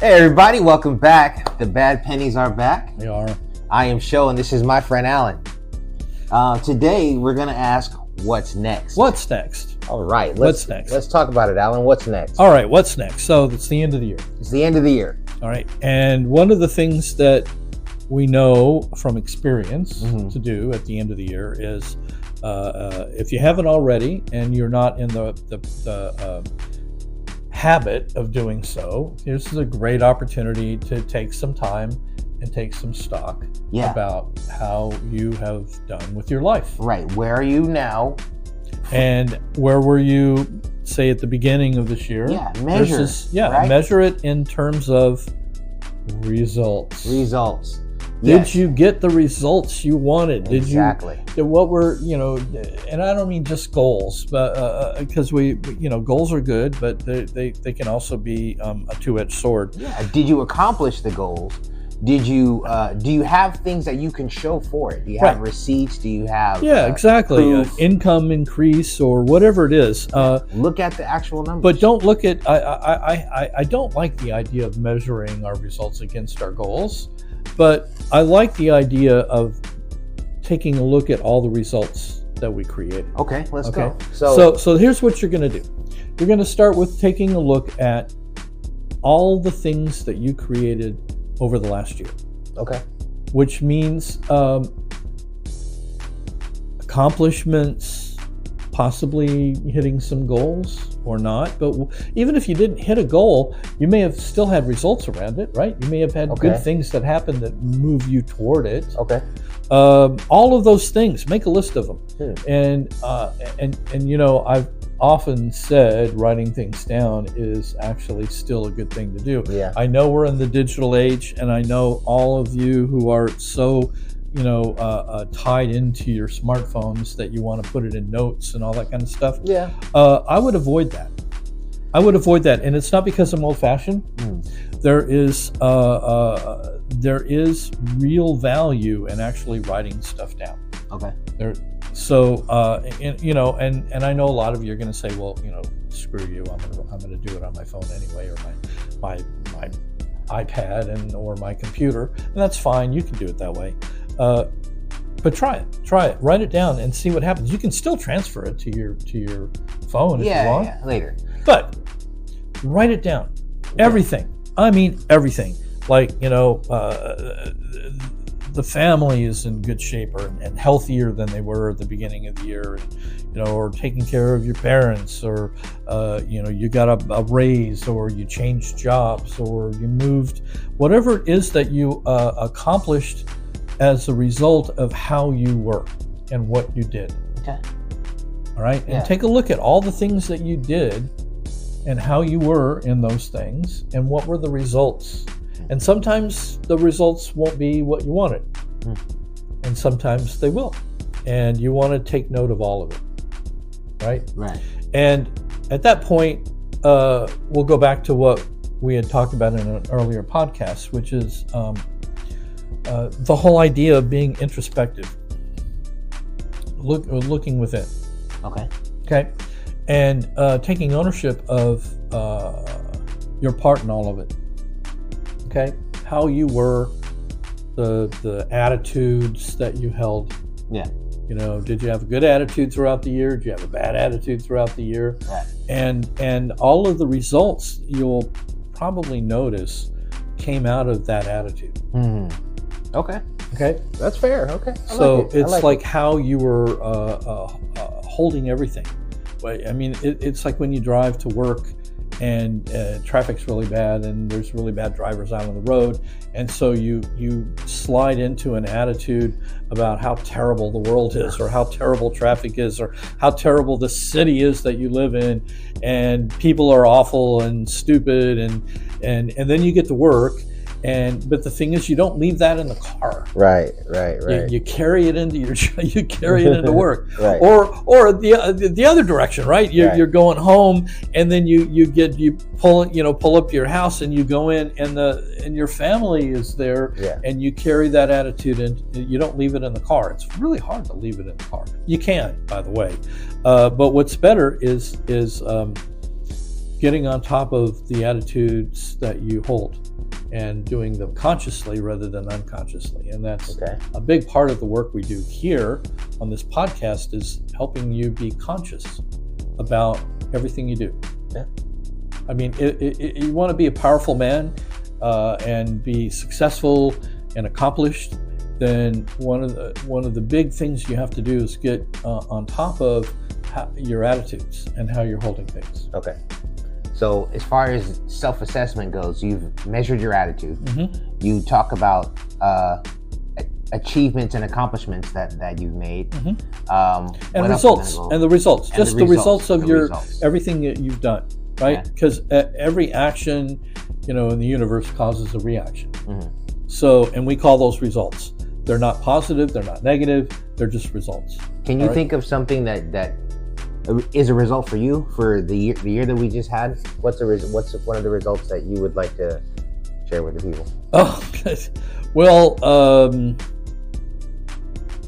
Hey everybody, welcome back. The Bad Pennies are back. They are. I am Sho, and this is my friend Alan. Today we're gonna ask, what's next? What's next? All right, What's next? Let's talk about it, Alan. What's next? All right, what's next? So it's the end of the year. It's the end of the year. All right, and one of the things that we know from experience to do at the end of the year is, if you haven't already, and you're not in the habit of doing so, this is a great opportunity to take some time and take some stock about how you have done with your life. Right. Where are you now? And where were you, say, at the beginning of this year? Yeah, measure. Right? Measure it in terms of results. Results. Did you get the results you wanted? Exactly. What were, and I don't mean just goals, but because goals are good, but they can also be a two-edged sword. Yeah. Did you accomplish the goals? Did you do you have things that you can show for it? Do you have receipts? Do you have exactly income increase or whatever it is? Look at the actual numbers. But don't look at I don't like the idea of measuring our results against our goals, but I like the idea of taking a look at all the results that we created. Okay, let's go. So here's what you're going to do. You're going to start with taking a look at all the things that you created over the last year. Okay. Which means accomplishments, possibly hitting some goals or not. But even if you didn't hit a goal, you may have still had results around it, right? You may have had good things that happen that move you toward it. Okay. All of those things, make a list of them. And I've often said writing things down is actually still a good thing to do. Yeah. I know we're in the digital age, and I know all of you who are so tied into your smartphones that you want to put it in notes and all that kind of stuff. Yeah. I would avoid that. And it's not because I'm old-fashioned. There is real value in actually writing stuff down. Okay. So and I know a lot of you are going to say, well, screw you. I'm going to do it on my phone anyway, or my iPad or my computer, and that's fine. You can do it that way. But try it, write it down and see what happens. You can still transfer it to your phone if you want. Yeah, later. But write it down. Okay. Everything. I mean, everything. Like, the family is in good shape and healthier than they were at the beginning of the year, and, or taking care of your parents, or, you got a raise, or you changed jobs, or you moved, whatever it is that you accomplished as a result of how you were and what you did. Okay. All right. And take a look at all the things that you did and how you were in those things and what were the results. And sometimes the results won't be what you wanted. And sometimes they will. And you want to take note of all of it. Right? Right. And at that point, we'll go back to what we had talked about in an earlier podcast, which is the whole idea of being introspective, looking within. Okay, and taking ownership of your part in all of it. Okay, how you were, the attitudes that you held. Yeah. Did you have a good attitude throughout the year? Did you have a bad attitude throughout the year? Right. And all of the results you'll probably notice came out of that attitude. Okay, that's fair. Okay, it's like how you were holding everything. I mean, it's like when you drive to work and traffic's really bad and there's really bad drivers out on the road, and so you slide into an attitude about how terrible the world is, or how terrible traffic is, or how terrible the city is that you live in, and people are awful and stupid, and then you get to work. But the thing is, you don't leave that in the car. Right. You carry it into work. Right. Or the other direction, right? You're going home, and then you pull up your house, and you go in, and your family is there, and you carry that attitude, and you don't leave it in the car. It's really hard to leave it in the car. You can, by the way, but what's better is getting on top of the attitudes that you hold and doing them consciously rather than unconsciously. And that's a big part of the work we do here on this podcast, is helping you be conscious about everything you do. Yeah. I mean, you want to be a powerful man and be successful and accomplished, then one of the big things you have to do is get on top of your attitudes and how you're holding things. Okay. So as far as self-assessment goes, you've measured your attitude. Mm-hmm. You talk about achievements and accomplishments that you've made. Mm-hmm. And results. And the results. And just the results of everything that you've done, right? Because every action, in the universe causes a reaction. Mm-hmm. So, and we call those results. They're not positive, they're not negative, they're just results. Can you think of something that is a result for you for the year that we just had? What's one of the results that you would like to share with the people? Oh, well,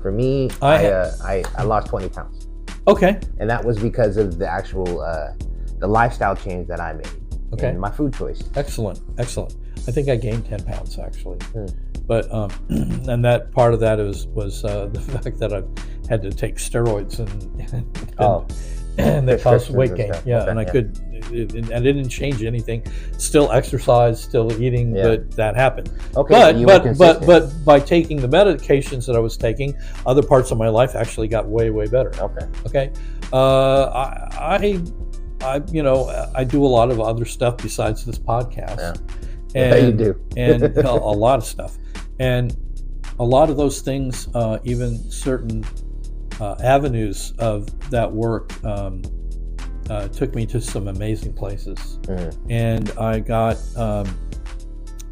for me, I lost 20 pounds. Okay. And that was because of the actual the lifestyle change that I made. Okay. And my food choice. Excellent. I think I gained 10 pounds actually. But and that part of that was the fact that I had to take steroids and that caused weight gain. And I didn't change anything. Still exercise, still eating, but that happened. Okay. But by taking the medications that I was taking, other parts of my life actually got way better. Okay. I do a lot of other stuff besides this podcast. Yeah. And you do. And a lot of stuff. And a lot of those things, even certain avenues of that work, took me to some amazing places. And I got a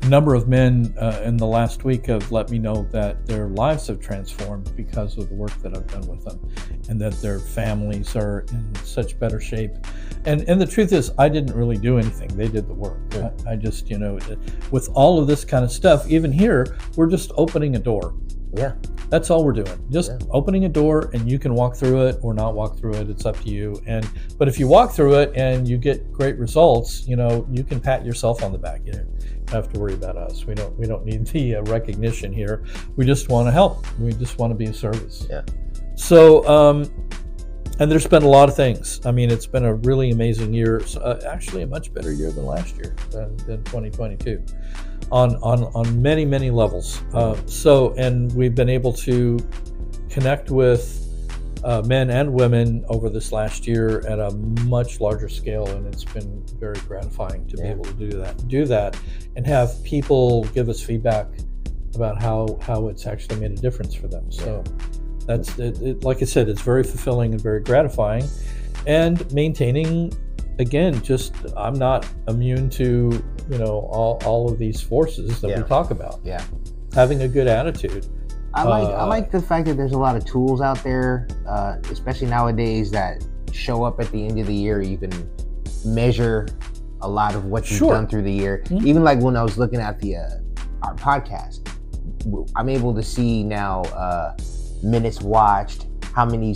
number of men in the last week have let me know that their lives have transformed because of the work that I've done with them, and that their families are in such better shape. And the truth is, I didn't really do anything. They did the work. I just, with all of this kind of stuff, even here, we're just opening a door. Yeah. That's all we're doing. Just opening a door, and you can walk through it or not walk through it. It's up to you. But if you walk through it and you get great results, you can pat yourself on the back. You don't have to worry about us. We don't need the recognition here. We just want to help. We just want to be of service. Yeah. So, and there's been a lot of things. I mean, it's been a really amazing year. Actually, a much better year than last year, than 2022, on many levels. And we've been able to connect with men and women over this last year at a much larger scale, and it's been very gratifying to be able to do that, and have people give us feedback about how it's actually made a difference for them. So. That's it. Like I said, it's very fulfilling and very gratifying, and maintaining, again, just I'm not immune to all of these forces that we talk about. Yeah, having a good attitude. I like the fact that there's a lot of tools out there, especially nowadays, that show up at the end of the year. You can measure a lot of what you've done through the year. Mm-hmm. Even like when I was looking at our podcast, I'm able to see now. Minutes watched, how many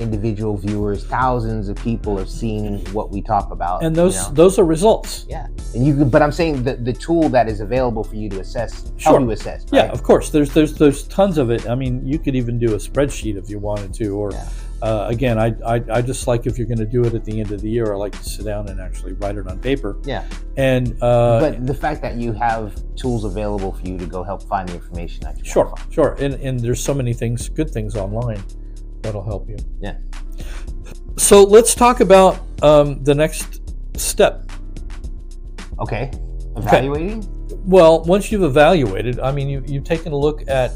individual viewers, thousands of people have seen what we talk about, and those are results. Yeah, and but I'm saying the tool that is available for you to assess, help you assess. Right? Yeah, of course. There's tons of it. I mean, you could even do a spreadsheet if you wanted to, or again, I just like, if you're going to do it at the end of the year, I like to sit down and actually write it on paper. Yeah. And but the fact that you have tools available for you to go help find the information that you want to find. Sure. And there's so many good things online that'll help you. Yeah. So let's talk about the next step. Okay. Evaluating? Okay. Well, once you've evaluated, I mean, you've taken a look at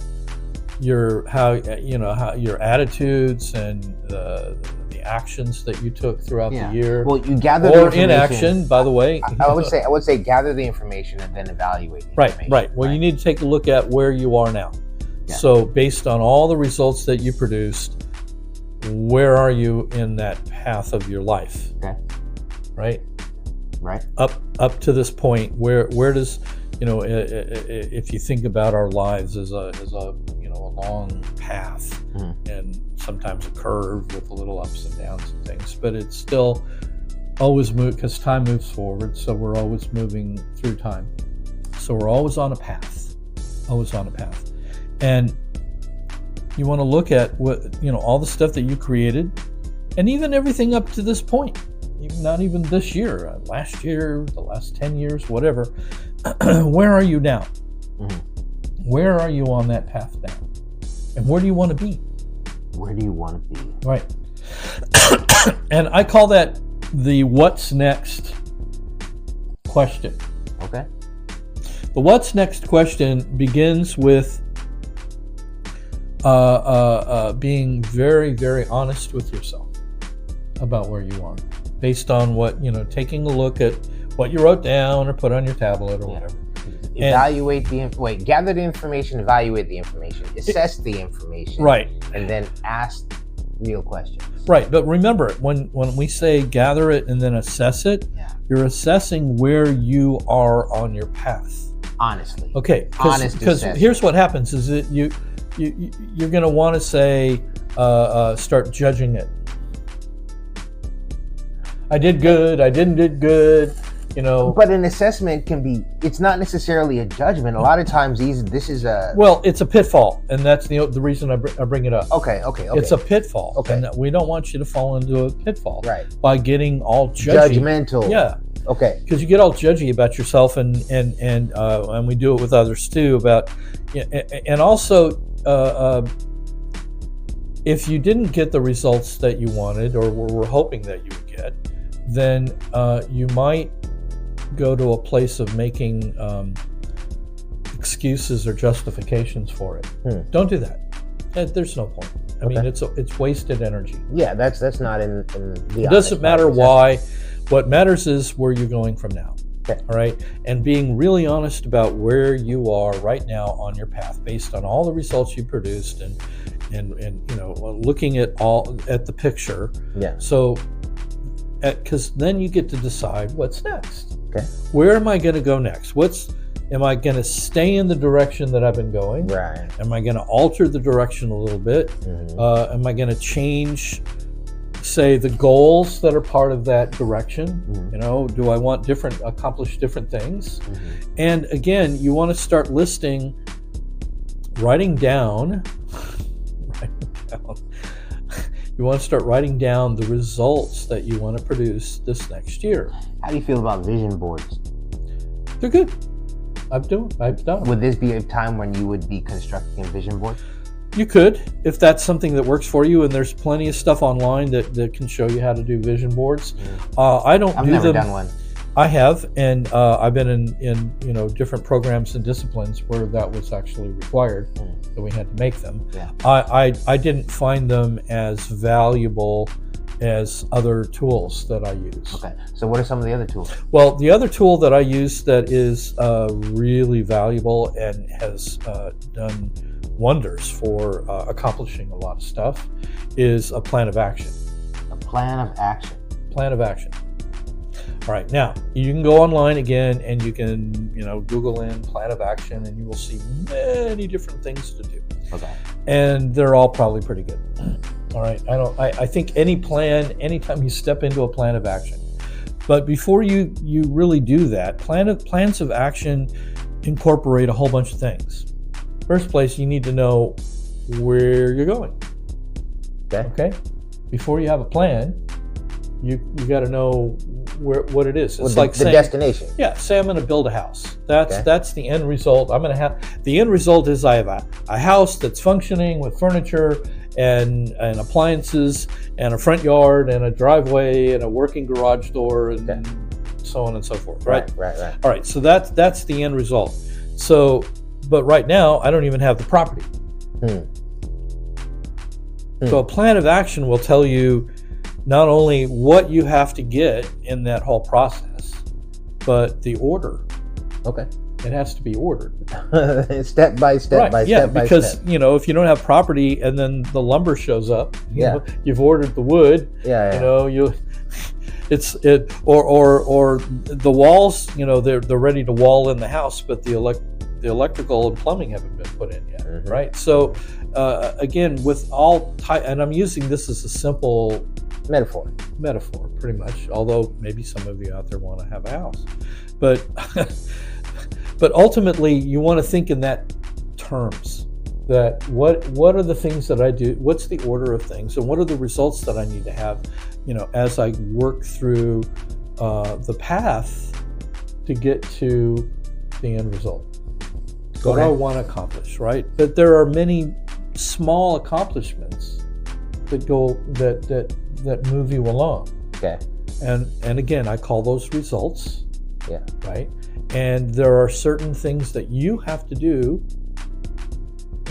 how your attitudes and the actions that you took throughout the year. Well, you gather or inaction, by the way. I would say gather the information and then evaluate the information. Right. Well, you need to take a look at where you are now. Yeah. So based on all the results that you produced, where are you in that path of your life? Okay. Right. Up to this point, where does if you think about our lives as a long path, and sometimes a curve with a little ups and downs and things, but it's still always move, because time moves forward, so we're always moving through time. So we're always on a path, and you want to look at what, all the stuff that you created, and even everything up to this point, even not even this year, last year, the last 10 years, whatever. Where are you now? Mm-hmm. Where are you on that path now? And where do you want to be? Where do you want to be? Right. And I call that the what's next question. Okay. The what's next question begins with being very, very honest with yourself about where you are, based on what, taking a look at what you wrote down or put on your tablet or whatever. Gather the information, evaluate the information, assess the information, right, and then ask real questions. Right, but remember, when we say gather it and then assess it, you're assessing where you are on your path. Honestly. Okay, because here's what happens: is that you're going to want to say, start judging it. I did good. I didn't do good. But an assessment it's not necessarily a judgment. A lot of times this is a... Well, it's a pitfall, and that's the reason I bring it up. Okay. It's a pitfall. Okay. And we don't want you to fall into a pitfall. Right. By getting all judgy. Judgmental. Yeah. Okay. Because you get all judgy about yourself, and we do it with others too, and also, if you didn't get the results that you wanted or were hoping that you would get, then you might go to a place of making excuses or justifications for it. Don't do that. There's no point. I mean, it's wasted energy. Yeah, that's not in the... It doesn't matter why. What matters is where you're going from now. Okay. All right, and being really honest about where you are right now on your path, based on all the results you produced, and looking at the picture. Yeah. So, because then you get to decide what's next. Okay. Where am I going to go next? Am I going to stay in the direction that I've been going? Right. Am I going to alter the direction a little bit? Mm-hmm. Am I going to change, say, the goals that are part of that direction? Mm-hmm. Do I want accomplish different things? Mm-hmm. And again, you want to start writing down. You want to start writing down the results that you want to produce this next year. How do you feel about vision boards? They're good. I've done them. Would this be a time when you would be constructing a vision board? You could, if that's something that works for you, and there's plenty of stuff online that can show you how to do vision boards. I've never done one. I have, and I've been in different programs and disciplines where that was actually required, that we had to make them. Yeah. I didn't find them as valuable as other tools that I use. Okay, so what are some of the other tools? Well, the other tool that I use that is really valuable and has done wonders for accomplishing a lot of stuff is a plan of action. A plan of action. Plan of action. All right, now you can go online again and you can, Google in plan of action, and you will see many different things to do. Okay. And they're all probably pretty good. All right. I think anytime you step into a plan of action, but before you really do that, plans of action incorporate a whole bunch of things. First place, you need to know where you're going. Okay. Before you have a plan, you got to know what it is. It's like the destination. Yeah, say I'm going to build a house. That's the end result. The end result is I have a house that's functioning with furniture and appliances and a front yard and a driveway and a working garage door and so on and so forth. Right. All right. So that's the end result. So, but right now I don't even have the property. So a plan of action will tell you not only what you have to get in that whole process, but the order. Okay. It has to be ordered. Step by step by step by because, step. If you don't have property and then the lumber shows up, you've ordered the wood, or the walls, they're ready to wall in the house, but the the electrical and plumbing haven't been put in yet, right? So again, with and I'm using this as a simple metaphor, pretty much. Although maybe some of you out there want to have a house, but but ultimately, you want to think in that terms. That what are the things that I do? What's the order of things, and what are the results that I need to have? As I work through the path to get to the end result. What do I want to accomplish, right? But there are many small accomplishments that move you along. Okay. And again, I call those results. Yeah. Right. And there are certain things that you have to do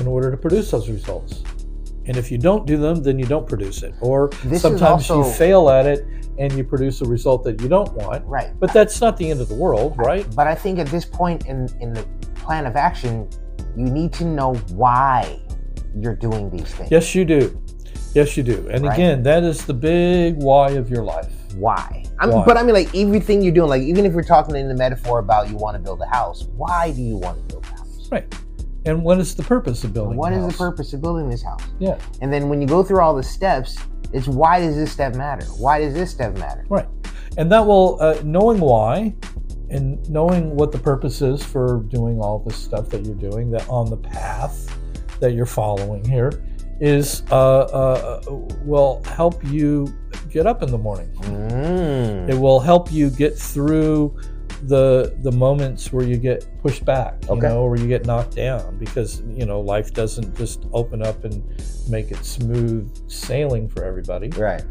in order to produce those results. And if you don't do them, then you don't produce it. Or sometimes you fail at it and you produce a result that you don't want. Right. But that's not the end of the world, right? But I think at this point in the plan of action, you need to know why you're doing these things. Yes, you do. Yes, you do. And again, that is the big why of your life. Why? But I mean, like, everything you're doing, like, even if we're talking in the metaphor about you want to build a house, why do you want to build a house? Right. And what is the purpose of building What is the purpose of building this house? Yeah. And then when you go through all the steps, it's why does this step matter? Why does this step matter? Right. And that will, knowing why and knowing what the purpose is for doing all this stuff that you're doing, that on the path that you're following here, is will help you get up in the morning. It will help you get through the moments where you get pushed back, or you get knocked down, because life doesn't just open up and make it smooth sailing for everybody. Right.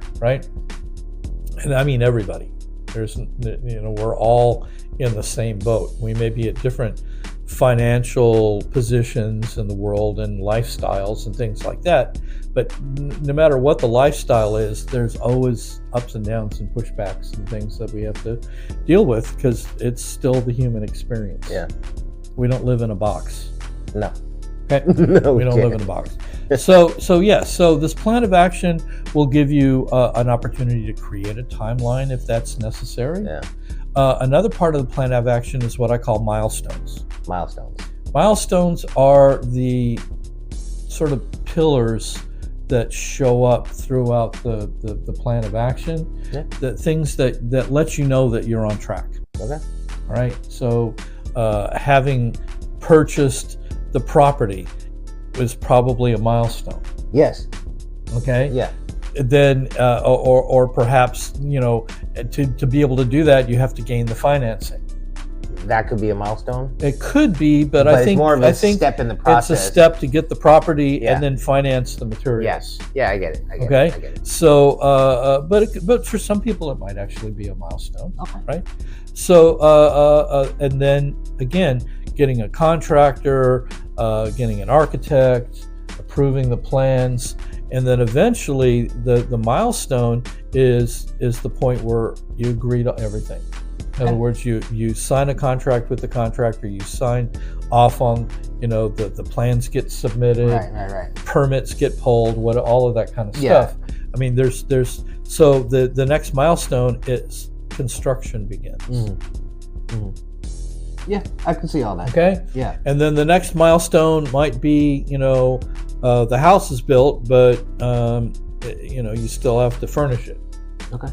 And I mean everybody. There's we're all in the same boat. We may be at different financial positions in the world and lifestyles and things like that, but no matter what the lifestyle is, there's always ups and downs and pushbacks and things that we have to deal with, because it's still the human experience. We don't live in a box. No. Okay. No, we don't live in a box. So this plan of action will give you an opportunity to create a timeline if that's necessary. Another part of the plan of action is what I call milestones. Milestones are the sort of pillars that show up throughout the plan of action. The things that let you know that you're on track. Okay. All right. So having purchased the property was probably a milestone. Yes. Okay. Yeah. Then or perhaps to be able to do that, you have to gain the financing. That could be a milestone. It could be, but I think it's more of a step in the process. It's a step to get the property and then finance the materials. Yes. Yeah, I get it. I get it. So, but for some people, it might actually be a milestone. Okay. Right. So, and then again, getting a contractor, getting an architect, approving the plans, and then eventually the milestone is the point where you agree to everything. In other words, you sign a contract with the contractor, you sign off on, the plans get submitted, right. Permits get pulled, all of that kind of stuff. I mean, so the next milestone is construction begins. Yeah, I can see all that. Okay. Yeah. And then the next milestone might be, the house is built, but you still have to furnish it. Okay.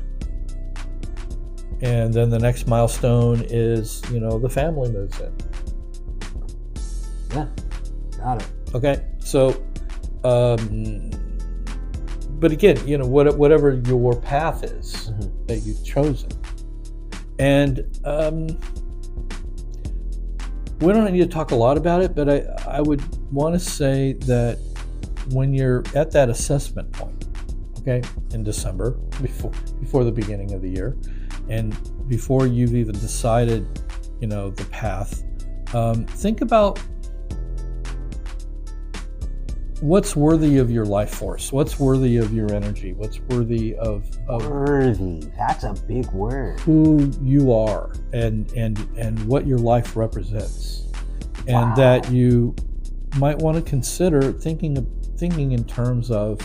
And then the next milestone is, the family moves in. Yeah, got it. Okay, so, but again, whatever your path is that you've chosen, and we don't need to talk a lot about it, but I would want to say that when you're at that assessment point, okay, in December, before the beginning of the year, and before you've even decided, the path, think about what's worthy of your life force, what's worthy of your energy, what's worthy of worthy. That's a big word. Who you are and what your life represents, and that you might want to consider thinking in terms of,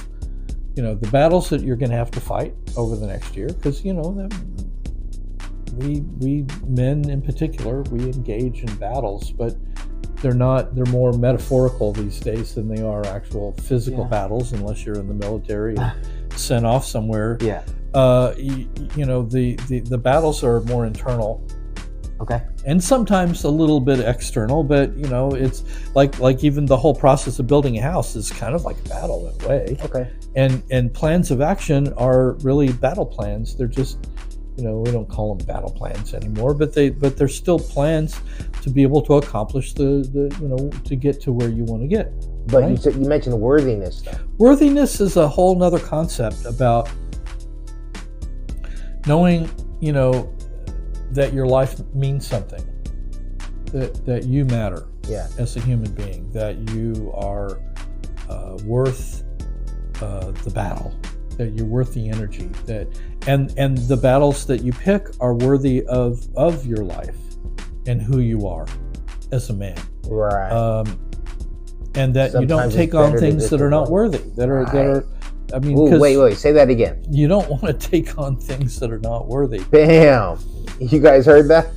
the battles that you're going to have to fight over the next year, because we men in particular, we engage in battles, but they're more metaphorical these days than they are actual physical battles, unless you're in the military and sent off somewhere. Yeah. The battles are more internal. Okay. And sometimes a little bit external, but it's like even the whole process of building a house is kind of like a battle in a way. Okay. And plans of action are really battle plans. They're just, we don't call them battle plans anymore, but they're still plans to be able to accomplish to get to where you want to get. But right? you mentioned worthiness, though. Worthiness is a whole nother concept about knowing, that your life means something, that you matter as a human being, that you are worth the battle, that you're worth the energy, and the battles that you pick are worthy of your life and who you are as a man. Right. And that sometimes you don't take on things that are not worthy, that are I mean, ooh, wait, say that again. You don't want to take on things that are not worthy. Bam! You guys heard that?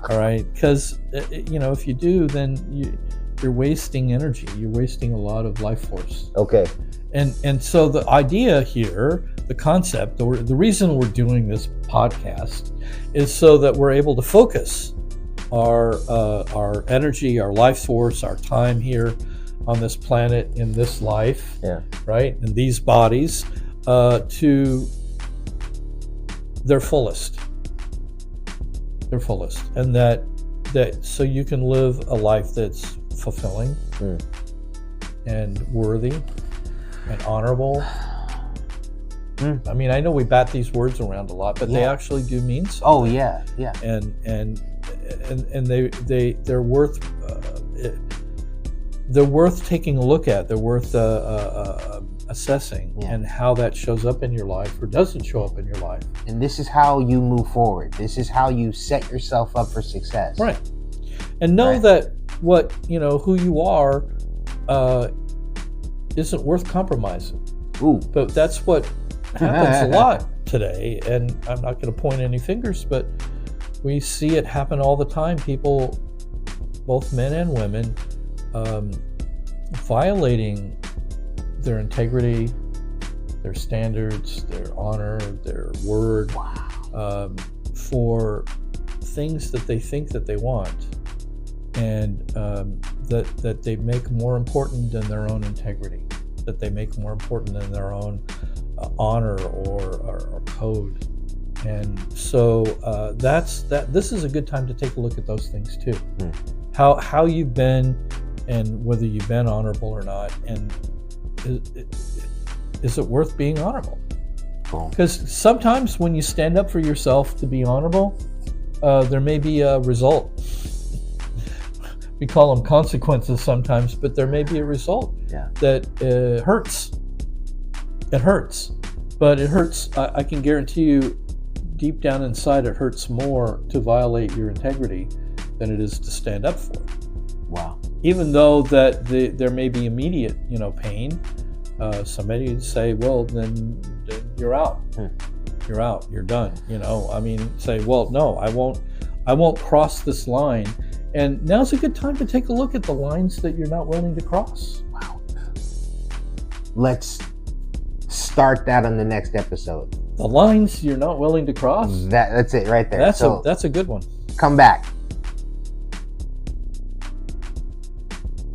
All right, because if you do, then you're wasting energy. You're wasting a lot of life force. Okay. And so the idea here, the concept, the reason we're doing this podcast is so that we're able to focus our energy, our life force, our time here on this planet, in this life, right, in these bodies, to their fullest, and that so you can live a life that's fulfilling and worthy and honorable. I mean, I know we bat these words around a lot, but they actually do mean something. Oh yeah. And they're worth. They're worth taking a look at. They're worth assessing, and how that shows up in your life or doesn't show up in your life. And this is how you move forward. This is how you set yourself up for success. Right. And know that what who you are isn't worth compromising. Ooh. But that's what happens a lot today. And I'm not going to point any fingers, but we see it happen all the time. People, both men and women, violating their integrity, their standards, their honor, their word, for things that they think that they want, and that they make more important than their own integrity, that they make more important than their own honor or code. And so this is a good time to take a look at those things too. How you've been, and whether you've been honorable or not, and is it worth being honorable? Because sometimes when you stand up for yourself to be honorable, there may be a result. We call them consequences sometimes, but there may be a result that hurts. It hurts, but it hurts. I can guarantee you, deep down inside, it hurts more to violate your integrity than it is to stand up for it. Wow. Even though that there may be immediate, pain, somebody would say, well, then you're out. You're out. You're done. Say, well, no, I won't cross this line. And now's a good time to take a look at the lines that you're not willing to cross. Wow. Let's start that on the next episode. The lines you're not willing to cross? That's it right there. That's a good one. Come back.